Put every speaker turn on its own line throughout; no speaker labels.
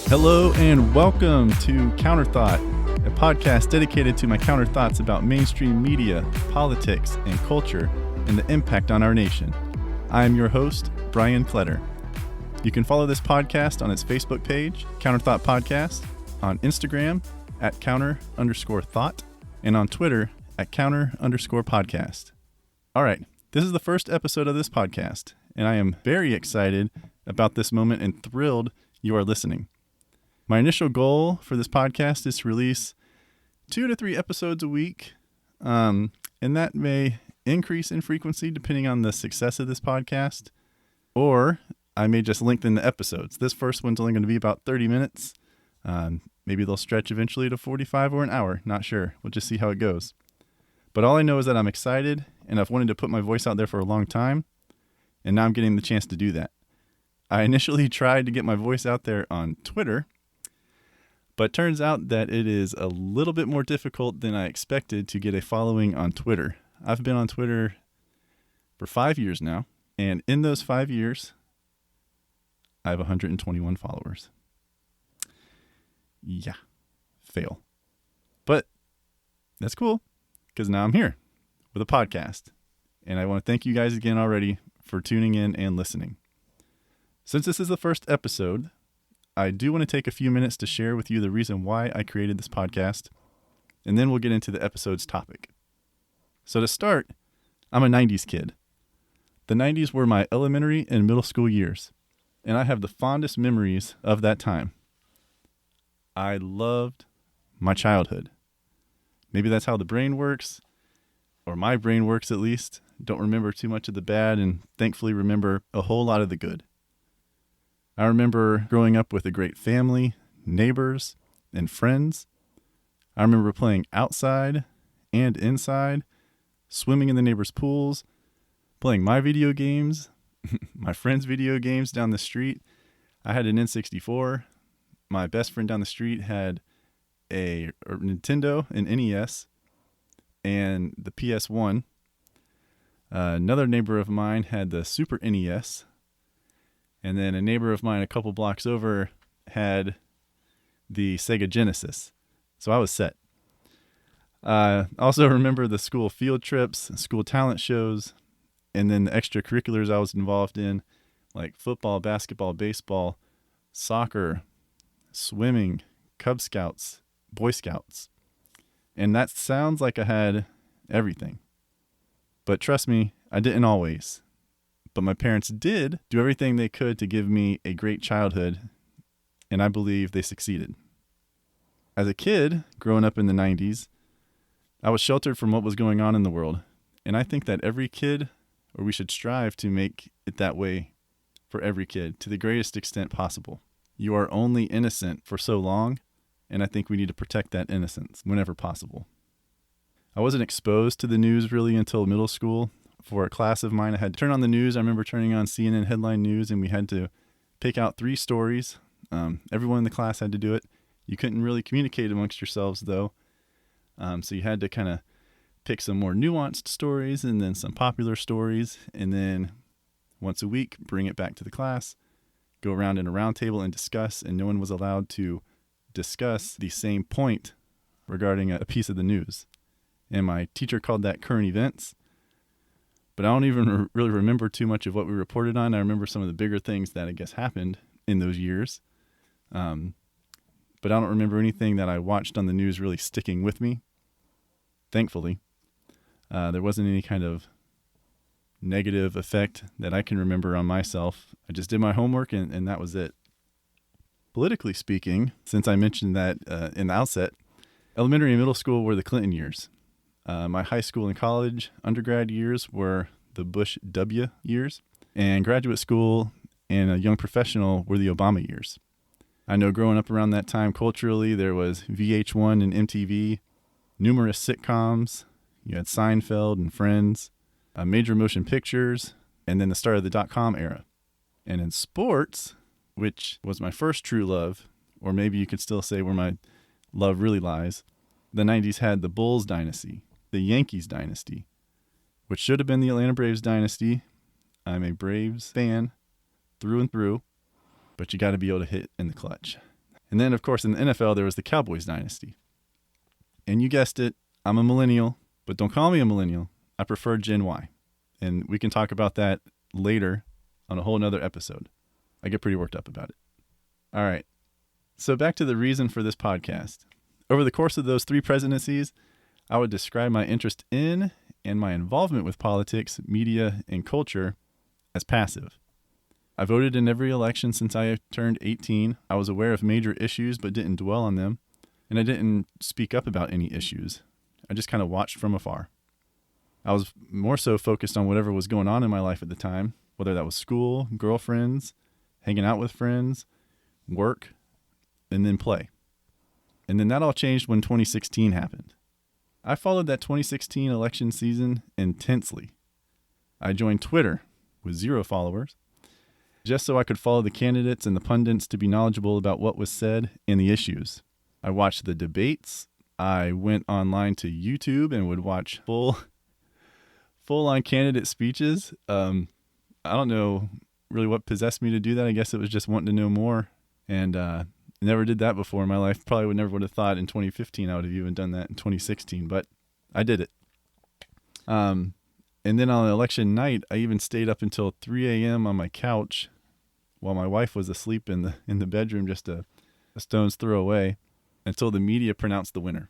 Hello and welcome to Counterthought, a podcast dedicated to my counter thoughts about mainstream media, politics, and culture, and the impact on our nation. I am your host, Brian Kletter. You can follow this podcast on its Facebook page, Counterthought Podcast, on Instagram at @counter_thought, and on Twitter at @counter_podcast. All right, this is the first episode of this podcast, and I am very excited about this moment and thrilled you are listening. My initial goal for this podcast is to release 2 to 3 episodes a week, and that may increase in frequency depending on the success of this podcast, or I may just lengthen the episodes. This first one's only going to be about 30 minutes. Maybe they'll stretch eventually to 45 or an hour. Not sure. We'll just see how it goes. But all I know is that I'm excited, and I've wanted to put my voice out there for a long time, and now I'm getting the chance to do that. I initially tried to get my voice out there on Twitter, but turns out that it is a little bit more difficult than I expected to get a following on Twitter. I've been on Twitter for 5 years now, and in those 5 years, I have 121 followers. Yeah, fail. But that's cool, because now I'm here with a podcast, and I want to thank you guys again already for tuning in and listening. Since this is the first episode, I do want to take a few minutes to share with you the reason why I created this podcast, and then we'll get into the episode's topic. So to start, I'm a 90s kid. The 90s were my elementary and middle school years, and I have the fondest memories of that time. I loved my childhood. Maybe that's how the brain works, or my brain works at least. Don't remember too much of the bad, and thankfully remember a whole lot of the good. I remember growing up with a great family, neighbors, and friends. I remember playing outside and inside, swimming in the neighbors' pools, playing my video games, my friends' video games down the street. I had an N64. My best friend down the street had a Nintendo, an NES, and the PS1. Another neighbor of mine had the Super NES. And then a neighbor of mine a couple blocks over had the Sega Genesis. So I was set. I also remember the school field trips, school talent shows, and then the extracurriculars I was involved in, like football, basketball, baseball, soccer, swimming, Cub Scouts, Boy Scouts. And that sounds like I had everything. But trust me, I didn't always. But my parents did do everything they could to give me a great childhood, and I believe they succeeded. As a kid, growing up in the 90s, I was sheltered from what was going on in the world, and I think that every kid, or we should strive to make it that way for every kid to the greatest extent possible. You are only innocent for so long, and I think we need to protect that innocence whenever possible. I wasn't exposed to the news really until middle school. For a class of mine, I had to turn on the news. I remember turning on CNN headline news, and we had to pick out 3 stories. Everyone in the class had to do it. You couldn't really communicate amongst yourselves, though. So you had to kind of pick some more nuanced stories and then some popular stories. And then once a week, bring it back to the class, go around in a round table and discuss. And no one was allowed to discuss the same point regarding a piece of the news. And my teacher called that current events. But I don't even really remember too much of what we reported on. I remember some of the bigger things that I guess happened in those years. But I don't remember anything that I watched on the news really sticking with me. Thankfully, there wasn't any kind of negative effect that I can remember on myself. I just did my homework and that was it. Politically speaking, since I mentioned that in the outset, elementary and middle school were the Clinton years. My high school and college undergrad years were the Bush W years, and graduate school and a young professional were the Obama years. I know growing up around that time culturally, there was VH1 and MTV, numerous sitcoms. You had Seinfeld and Friends, major motion pictures, and then the start of the .com era. And in sports, which was my first true love, or maybe you could still say where my love really lies, the 90s had the Bulls dynasty, the Yankees dynasty, which should have been the Atlanta Braves dynasty. I'm a Braves fan through and through, but you got to be able to hit in the clutch. And then, of course, in the NFL, there was the Cowboys dynasty. And you guessed it, I'm a millennial, but don't call me a millennial. I prefer Gen Y. And we can talk about that later on a whole nother episode. I get pretty worked up about it. All right. So back to the reason for this podcast. Over the course of those 3 presidencies, I would describe my interest in and my involvement with politics, media, and culture as passive. I voted in every election since I turned 18. I was aware of major issues but didn't dwell on them, and I didn't speak up about any issues. I just kind of watched from afar. I was more so focused on whatever was going on in my life at the time, whether that was school, girlfriends, hanging out with friends, work, and then play. And then that all changed when 2016 happened. I followed that 2016 election season intensely. I joined Twitter with 0 followers, just so I could follow the candidates and the pundits to be knowledgeable about what was said and the issues. I watched the debates. I went online to YouTube and would watch full-on candidate speeches. I don't know really what possessed me to do that. I guess it was just wanting to know more, and never did that before in my life. Probably would have thought in 2015 I would have even done that in 2016, but I did it. And then on election night, I even stayed up until 3 a.m. on my couch while my wife was asleep in the bedroom just a stone's throw away until the media pronounced the winner.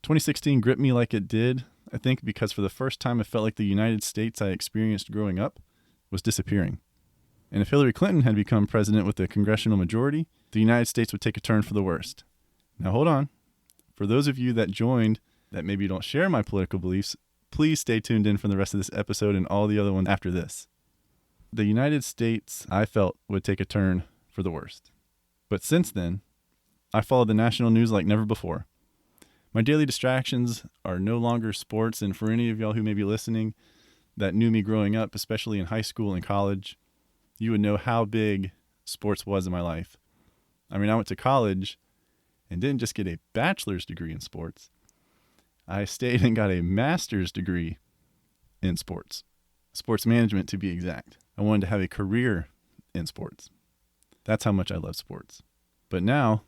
2016 gripped me like it did, I think, because for the first time I felt like the United States I experienced growing up was disappearing. And if Hillary Clinton had become president with a congressional majority, the United States would take a turn for the worst. Now hold on. For those of you that joined that maybe don't share my political beliefs, please stay tuned in for the rest of this episode and all the other ones after this. The United States, I felt, would take a turn for the worst. But since then, I follow the national news like never before. My daily distractions are no longer sports, and for any of y'all who may be listening that knew me growing up, especially in high school and college, you would know how big sports was in my life. I mean, I went to college and didn't just get a bachelor's degree in sports. I stayed and got a master's degree in sports management to be exact. I wanted to have a career in sports. That's how much I love sports. But now,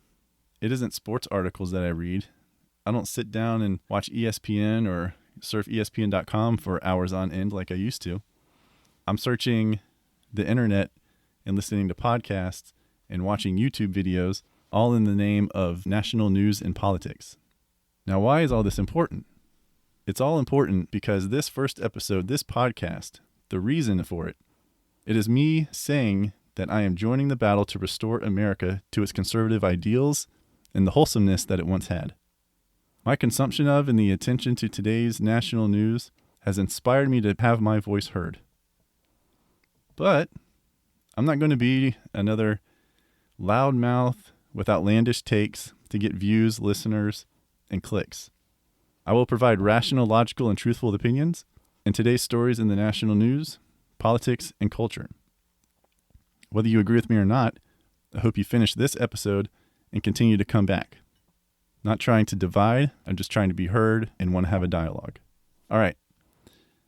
it isn't sports articles that I read. I don't sit down and watch ESPN or surf ESPN.com for hours on end like I used to. I'm searching the internet and listening to podcasts and watching YouTube videos, all in the name of national news and politics. Now, why is all this important? It's all important because this first episode, this podcast, the reason for it, it is me saying that I am joining the battle to restore America to its conservative ideals and the wholesomeness that it once had. My consumption of and the attention to today's national news has inspired me to have my voice heard. But I'm not going to be another loudmouth with outlandish takes to get views, listeners, and clicks. I will provide rational, logical, and truthful opinions in today's stories in the national news, politics, and culture. Whether you agree with me or not, I hope you finish this episode and continue to come back. Not trying to divide, I'm just trying to be heard and want to have a dialogue. All right,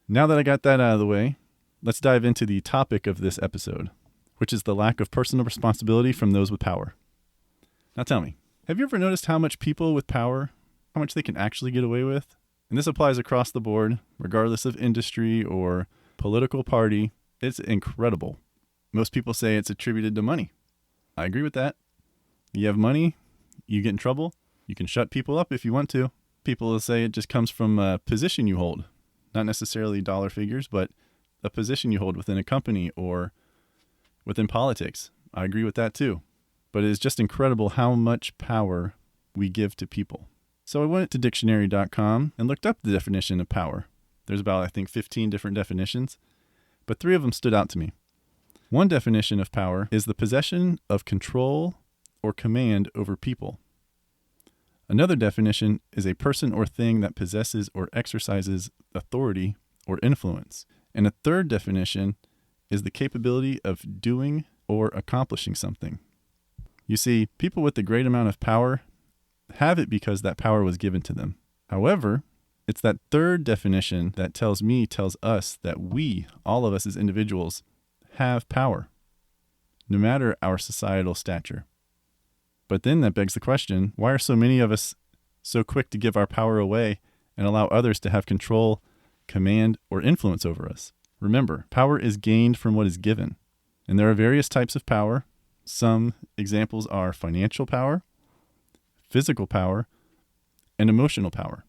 now that I got that out of the way, let's dive into the topic of this episode, which is the lack of personal responsibility from those with power. Now tell me, have you ever noticed how much people with power, how much they can actually get away with? And this applies across the board, regardless of industry or political party. It's incredible. Most people say it's attributed to money. I agree with that. You have money, you get in trouble, you can shut people up if you want to. People will say it just comes from a position you hold, not necessarily dollar figures, but a position you hold within a company or within politics. I agree with that too. But it is just incredible how much power we give to people. So I went to dictionary.com and looked up the definition of power. There's about, I think, 15 different definitions, but 3 of them stood out to me. One definition of power is the possession of control or command over people. Another definition is a person or thing that possesses or exercises authority or influence. And a third definition is the capability of doing or accomplishing something. You see, people with a great amount of power have it because that power was given to them. However, it's that third definition that tells us that we, all of us as individuals, have power, no matter our societal stature. But then that begs the question, why are so many of us so quick to give our power away and allow others to have control, command, or influence over us? Remember, power is gained from what is given. And there are various types of power. Some examples are financial power, physical power, and emotional power.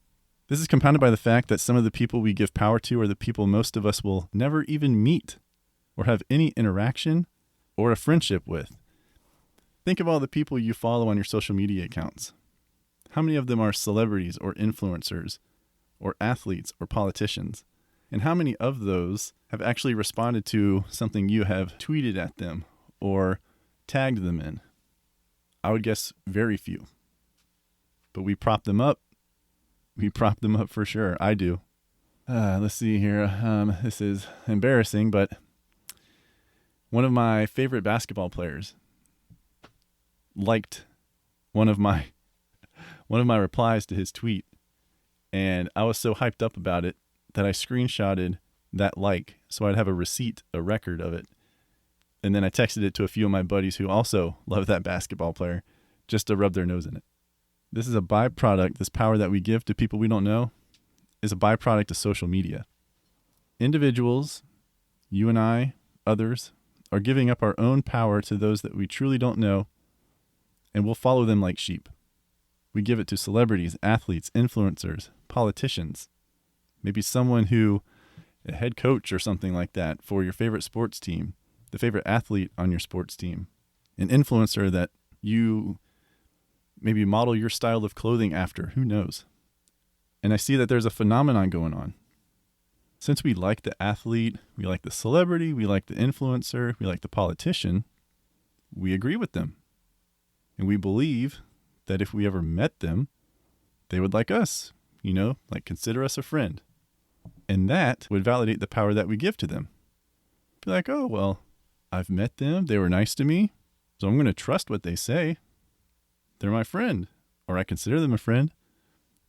This is compounded by the fact that some of the people we give power to are the people most of us will never even meet or have any interaction or a friendship with. Think of all the people you follow on your social media accounts. How many of them are celebrities or influencers or athletes or politicians? And how many of those have actually responded to something you have tweeted at them or tagged them in? I would guess very few. But we prop them up. We prop them up for sure. I do. Let's see here. This is embarrassing, but one of my favorite basketball players liked one of my replies to his tweet, and I was so hyped up about it that I screenshotted that like, so I'd have a receipt, a record of it. And then I texted it to a few of my buddies who also love that basketball player, just to rub their nose in it. This is a byproduct. This power that we give to people we don't know is a byproduct of social media. Individuals, you and I, others, are giving up our own power to those that we truly don't know, and we'll follow them like sheep. We give it to celebrities, athletes, influencers, politicians, maybe someone who, a head coach or something like that for your favorite sports team, the favorite athlete on your sports team, an influencer that you maybe model your style of clothing after, who knows? And I see that there's a phenomenon going on. Since we like the athlete, we like the celebrity, we like the influencer, we like the politician, we agree with them. And we believe that if we ever met them, they would like us, like consider us a friend. And that would validate the power that we give to them. Be like, oh, well, I've met them, they were nice to me, so I'm going to trust what they say. They're my friend, or I consider them a friend.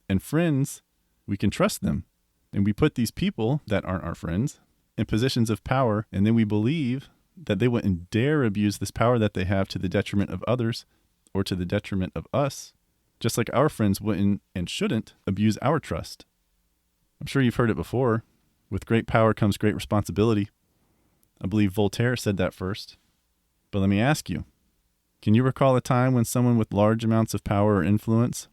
And friends, we can trust them. And we put these people that aren't our friends in positions of power, and then we believe that they wouldn't dare abuse this power that they have to the detriment of others or to the detriment of us, just like our friends wouldn't and shouldn't abuse our trust. I'm sure you've heard it before. With great power comes great responsibility. I believe Voltaire said that first. But let me ask you, can you recall a time when someone with large amounts of power or influence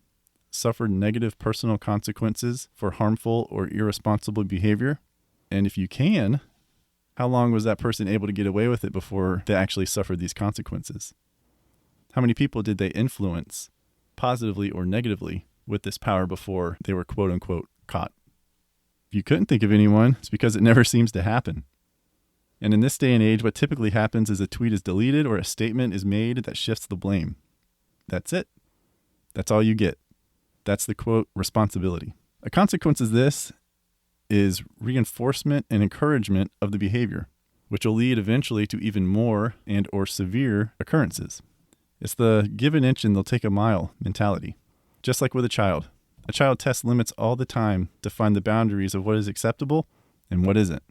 suffered negative personal consequences for harmful or irresponsible behavior? And if you can, how long was that person able to get away with it before they actually suffered these consequences? How many people did they influence, positively or negatively, with this power before they were quote unquote caught? If you couldn't think of anyone, it's because it never seems to happen. And in this day and age, what typically happens is a tweet is deleted or a statement is made that shifts the blame. That's it. That's all you get. That's the quote responsibility. A consequence of this is reinforcement and encouragement of the behavior, which will lead eventually to even more and or severe occurrences. It's the give an inch and they'll take a mile mentality. Just like with a child tests limits all the time to find the boundaries of what is acceptable and what isn't.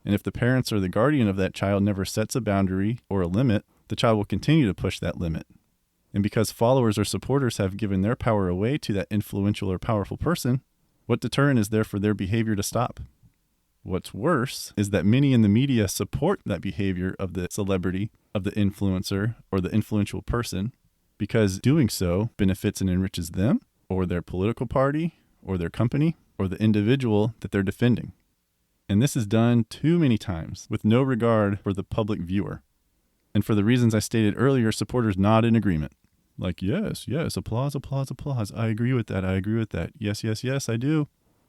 And if the parents or the guardian of that child never sets a boundary or a limit, the child will continue to push that limit. And because followers or supporters have given their power away to that influential or powerful person, what deterrent is there for their behavior to stop? What's worse is that many in the media support that behavior of the celebrity, of the influencer, or the influential person, because doing so benefits and enriches them, or their political party, or their company, or the individual that they're defending. And this is done too many times with no regard for the public viewer. And for the reasons I stated earlier, supporters nod in agreement. Like, yes, applause, applause, applause. I agree with that. Yes, I do.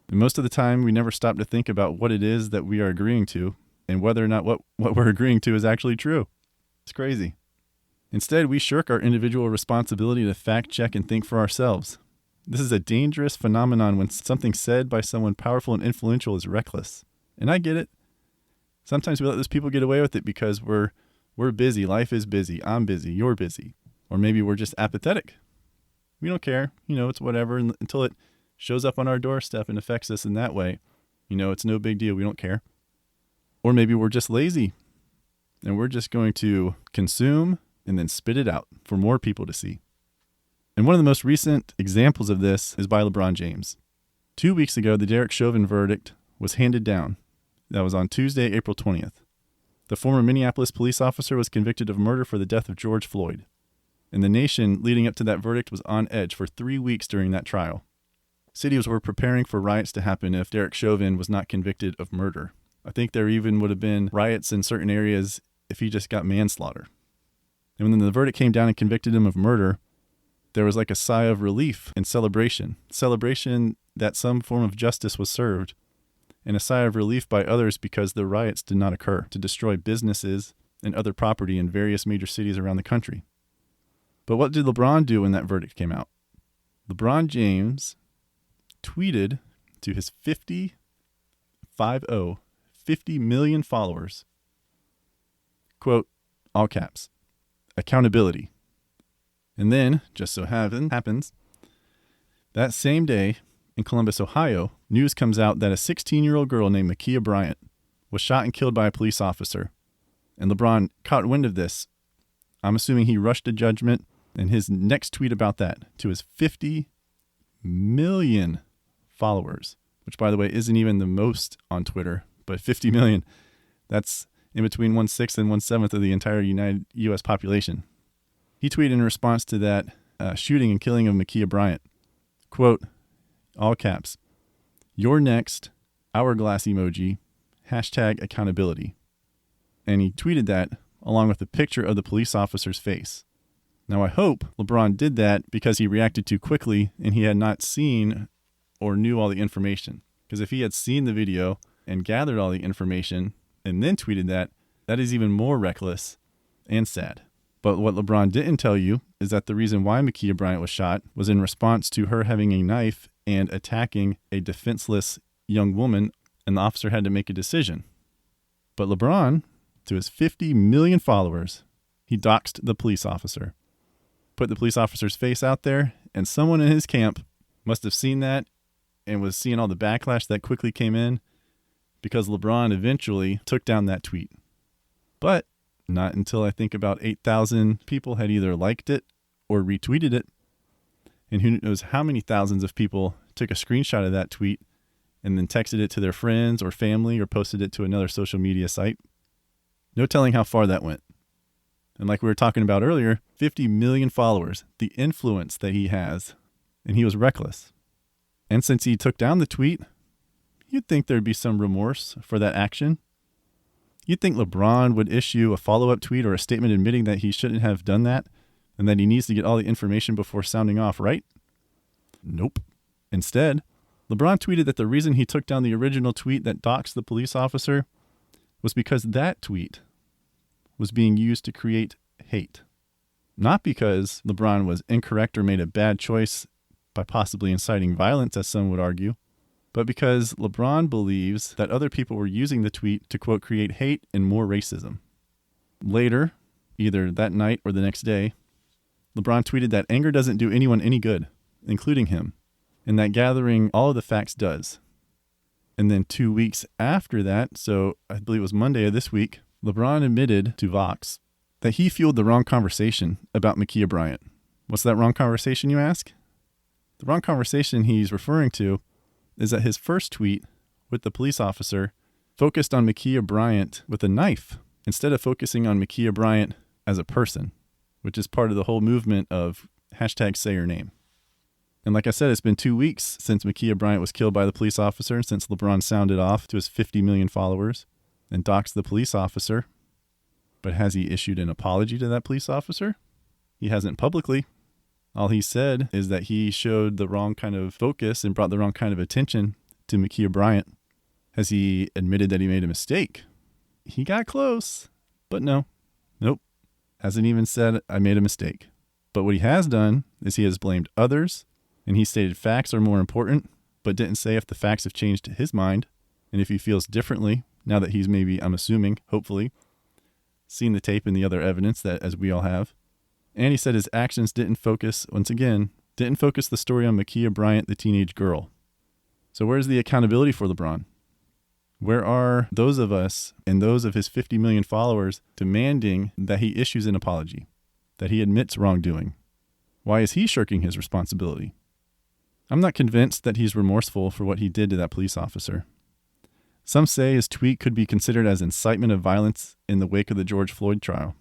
And most of the time, we never stop to think about what it is that we are agreeing to and whether or not what we're agreeing to is actually true. It's crazy. Instead, we shirk our individual responsibility to fact check and think for ourselves. This is a dangerous phenomenon when something said by someone powerful and influential is reckless. And I get it. Sometimes we let those people get away with it because we're busy. Life is busy. I'm busy. You're busy. Or maybe we're just apathetic. We don't care. It's whatever until it shows up on our doorstep and affects us in that way. It's no big deal. We don't care. Or maybe we're just lazy and we're just going to consume and then spit it out for more people to see. And one of the most recent examples of this is by LeBron James. 2 weeks ago, the Derek Chauvin verdict was handed down. That was on Tuesday, April 20th. The former Minneapolis police officer was convicted of murder for the death of George Floyd. And the nation leading up to that verdict was on edge for 3 weeks during that trial. Cities were preparing for riots to happen if Derek Chauvin was not convicted of murder. I think there even would have been riots in certain areas if he just got manslaughter. And when the verdict came down and convicted him of murder, there was like a sigh of relief and celebration. Celebration that some form of justice was served, and a sigh of relief by others because the riots did not occur to destroy businesses and other property in various major cities around the country. But what did LeBron do when that verdict came out? LeBron James tweeted to his 50 million followers, quote, all caps, accountability. And then, just so happens, that same day in Columbus, Ohio, news comes out that a 16-year-old girl named Ma'Khia Bryant was shot and killed by a police officer. And LeBron caught wind of this. I'm assuming he rushed to judgment, and his next tweet about that to his 50 million followers, which, by the way, isn't even the most on Twitter, but 50 million, that's in between 1/6 and 1/7 of the entire U.S. population. He tweeted in response to that shooting and killing of Ma'Khia Bryant, quote, all caps, you're next, hourglass emoji, hashtag accountability. And he tweeted that along with a picture of the police officer's face. Now, I hope LeBron did that because he reacted too quickly and he had not seen or knew all the information. Because if he had seen the video and gathered all the information and then tweeted that, that is even more reckless and sad. But what LeBron didn't tell you is that the reason why Ma'Khia Bryant was shot was in response to her having a knife and attacking a defenseless young woman, and the officer had to make a decision. But LeBron, to his 50 million followers, he doxed the police officer, put the police officer's face out there, and someone in his camp must have seen that and was seeing all the backlash that quickly came in because LeBron eventually took down that tweet. But not until I think about 8,000 people had either liked it or retweeted it. And who knows how many thousands of people took a screenshot of that tweet and then texted it to their friends or family or posted it to another social media site. No telling how far that went. And like we were talking about earlier, 50 million followers, the influence that he has, and he was reckless. And since he took down the tweet, you'd think there'd be some remorse for that action. You'd think LeBron would issue a follow-up tweet or a statement admitting that he shouldn't have done that and that he needs to get all the information before sounding off, right? Nope. Instead, LeBron tweeted that the reason he took down the original tweet that doxed the police officer was because that tweet was being used to create hate. Not because LeBron was incorrect or made a bad choice by possibly inciting violence, as some would argue, but because LeBron believes that other people were using the tweet to, quote, create hate and more racism. Later, either that night or the next day, LeBron tweeted that anger doesn't do anyone any good, including him, and that gathering all of the facts does. And then 2 weeks after that, so I believe it was Monday of this week, LeBron admitted to Vox that he fueled the wrong conversation about Ma'Khia Bryant. What's that wrong conversation, you ask? The wrong conversation he's referring to is that his first tweet with the police officer focused on Ma'Khia Bryant with a knife instead of focusing on Ma'Khia Bryant as a person, which is part of the whole movement of hashtag say her name. And like I said, it's been 2 weeks since Ma'Khia Bryant was killed by the police officer, since LeBron sounded off to his 50 million followers and doxed the police officer. But has he issued an apology to that police officer? He hasn't publicly. All he said is that he showed the wrong kind of focus and brought the wrong kind of attention to Ma'Khia Bryant. Has he admitted that he made a mistake? He got close, but nope. Hasn't even said, I made a mistake. But what he has done is he has blamed others, and he stated facts are more important, but didn't say if the facts have changed his mind, and if he feels differently now that he's maybe, I'm assuming, hopefully, seen the tape and the other evidence that as we all have. And he said his actions didn't focus the story on Ma'Khia Bryant, the teenage girl. So where's the accountability for LeBron? Where are those of us and those of his 50 million followers demanding that he issues an apology, that he admits wrongdoing? Why is he shirking his responsibility? I'm not convinced that he's remorseful for what he did to that police officer. Some say his tweet could be considered as incitement of violence in the wake of the George Floyd trial.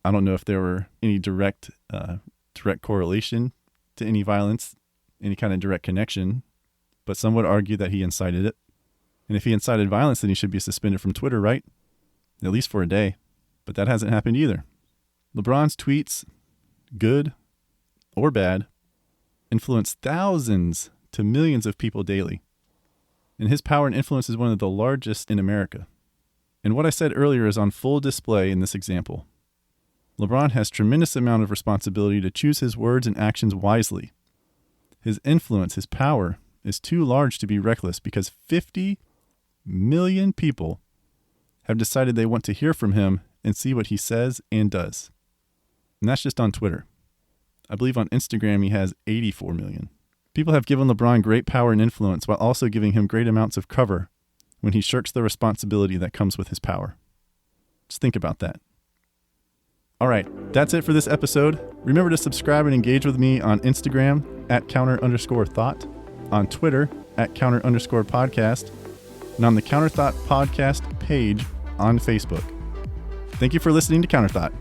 I don't know if there were any direct correlation to any violence, any kind of direct connection, but some would argue that he incited it. And if he incited violence, then he should be suspended from Twitter, right? At least for a day. But that hasn't happened either. LeBron's tweets, good or bad, influence thousands to millions of people daily. And his power and influence is one of the largest in America. And what I said earlier is on full display in this example. LeBron has tremendous amount of responsibility to choose his words and actions wisely. His influence, his power, is too large to be reckless because 50 million people have decided they want to hear from him and see what he says and does. And that's just on Twitter. I believe on Instagram he has 84 million. People have given LeBron great power and influence while also giving him great amounts of cover when he shirks the responsibility that comes with his power. Just think about that. All right, that's it for this episode. Remember to subscribe and engage with me on Instagram @counter_thought, on Twitter @counter_podcast, and on the Counter Thought podcast page on Facebook. Thank you for listening to Counter Thought.